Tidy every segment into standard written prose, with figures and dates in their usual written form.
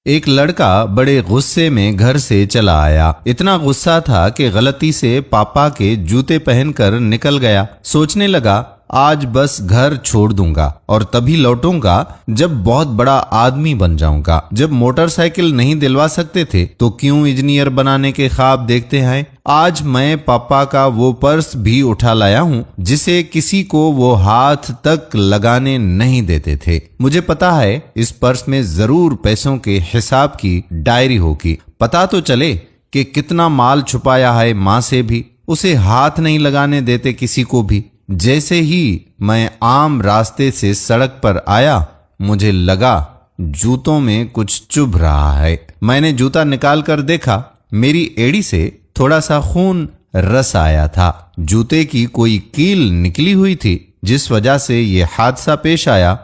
ایک لڑکا بڑے غصے میں گھر سے چلا آیا۔ اتنا غصہ تھا کہ غلطی سے پاپا کے جوتے پہن کر نکل گیا۔ سوچنے لگا آج بس گھر چھوڑ دوں گا اور تبھی لوٹوں گا جب بہت بڑا آدمی بن جاؤں گا۔ جب موٹر سائیکل نہیں دلوا سکتے تھے تو کیوں انجینئر بنانے کے خواب دیکھتے ہیں؟ آج میں پاپا کا وہ پرس بھی اٹھا لایا ہوں جسے کسی کو وہ ہاتھ تک لگانے نہیں دیتے تھے۔ مجھے پتا ہے اس پرس میں ضرور پیسوں کے حساب کی ڈائری ہوگی۔ پتا تو چلے کہ کتنا مال چھپایا ہے ماں سے بھی، اسے ہاتھ نہیں لگانے دیتے کسی کو بھی۔ جیسے ہی میں عام راستے سے سڑک پر آیا مجھے لگا جوتوں میں کچھ چبھ رہا ہے۔ میں نے جوتا نکال کر دیکھا، میری ایڑی سے تھوڑا سا خون رس آیا تھا۔ جوتے کی کوئی کیل نکلی ہوئی تھی جس وجہ سے یہ حادثہ پیش آیا۔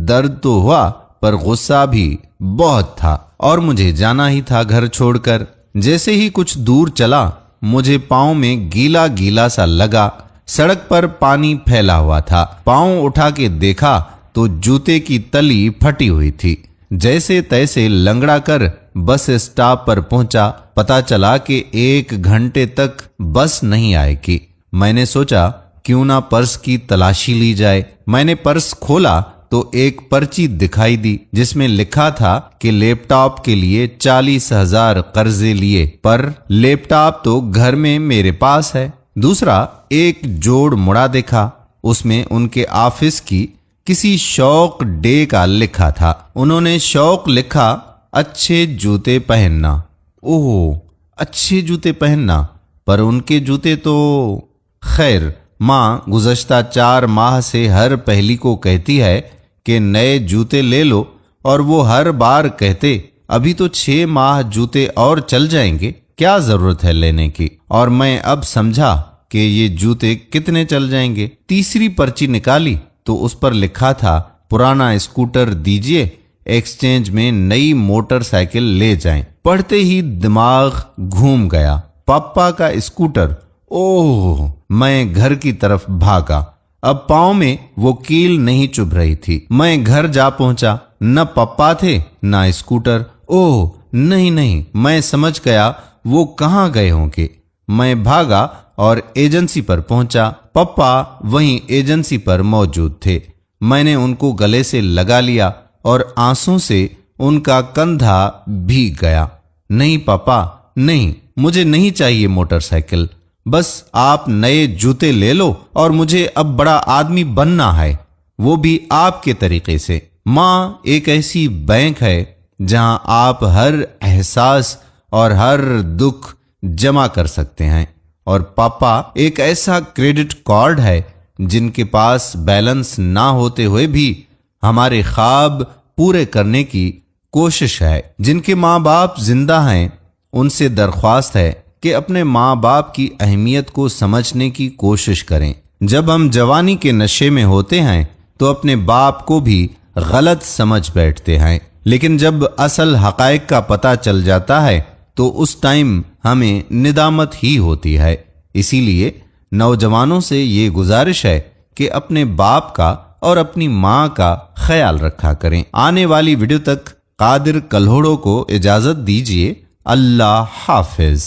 درد تو ہوا پر غصہ بھی بہت تھا اور مجھے جانا ہی تھا گھر چھوڑ کر۔ جیسے ہی کچھ دور چلا مجھے پاؤں میں گیلا گیلا سا لگا۔ سڑک پر پانی پھیلا ہوا تھا۔ پاؤں اٹھا کے دیکھا تو جوتے کی تلی پھٹی ہوئی تھی۔ جیسے تیسے لنگڑا کر بس اسٹاپ پر پہنچا۔ پتا چلا کہ 1 گھنٹے تک بس نہیں آئے گی۔ میں نے سوچا کیوں نہ پرس کی تلاشی لی جائے۔ میں نے پرس کھولا تو ایک پرچی دکھائی دی جس میں لکھا تھا کہ لیپ ٹاپ کے لیے 40,000 قرضے لیے، پر لیپ ٹاپ تو گھر میں میرے پاس ہے۔ دوسرا ایک جوڑ مڑا دیکھا، اس میں ان کے آفس کی کسی شوق ڈے کا لکھا تھا۔ انہوں نے شوق لکھا اچھے جوتے پہننا۔ اوہ، اچھے جوتے پہننا، پر ان کے جوتے تو… خیر، ماں گزشتہ 4 ماہ سے ہر پہلی کو کہتی ہے کہ نئے جوتے لے لو، اور وہ ہر بار کہتے ابھی تو 6 ماہ جوتے اور چل جائیں گے، کیا ضرورت ہے لینے کی؟ اور میں اب سمجھا کہ یہ جوتے کتنے چل جائیں گے۔ تیسری پرچی نکالی تو اس پر لکھا تھا پرانا اسکوٹر دیجئے، ایکسچینج میں نئی موٹر سائیکل لے جائیں۔ پڑھتے ہی دماغ گھوم گیا۔ پاپا کا اسکوٹر! اوہ! میں گھر کی طرف بھاگا۔ اب پاؤں میں وہ کیل نہیں چبھ رہی تھی۔ میں گھر جا پہنچا، نہ پاپا تھے نہ اسکوٹر۔ اوہ نہیں، میں سمجھ گیا وہ کہاں گئے ہوں گے۔ میں بھاگا اور ایجنسی پر پہنچا۔ پپا وہیں ایجنسی پر موجود تھے۔ میں نے ان کو گلے سے لگا لیا اور آنسوں سے ان کا کندھا بھیگ گیا۔ نہیں پاپا، نہیں، مجھے نہیں چاہیے موٹر سائیکل، بس آپ نئے جوتے لے لو، اور مجھے اب بڑا آدمی بننا ہے، وہ بھی آپ کے طریقے سے۔ ماں ایک ایسی بینک ہے جہاں آپ ہر احساس اور ہر دکھ جمع کر سکتے ہیں، اور پاپا ایک ایسا کریڈٹ کارڈ ہے جن کے پاس بیلنس نہ ہوتے ہوئے بھی ہمارے خواب پورے کرنے کی کوشش ہے۔ جن کے ماں باپ زندہ ہیں ان سے درخواست ہے کہ اپنے ماں باپ کی اہمیت کو سمجھنے کی کوشش کریں۔ جب ہم جوانی کے نشے میں ہوتے ہیں تو اپنے باپ کو بھی غلط سمجھ بیٹھتے ہیں، لیکن جب اصل حقائق کا پتہ چل جاتا ہے تو اس ٹائم ہمیں ندامت ہی ہوتی ہے۔ اسی لیے نوجوانوں سے یہ گزارش ہے کہ اپنے باپ کا اور اپنی ماں کا خیال رکھا کریں۔ آنے والی ویڈیو تک قادر کلہوڑو کو اجازت دیجیے۔ اللہ حافظ۔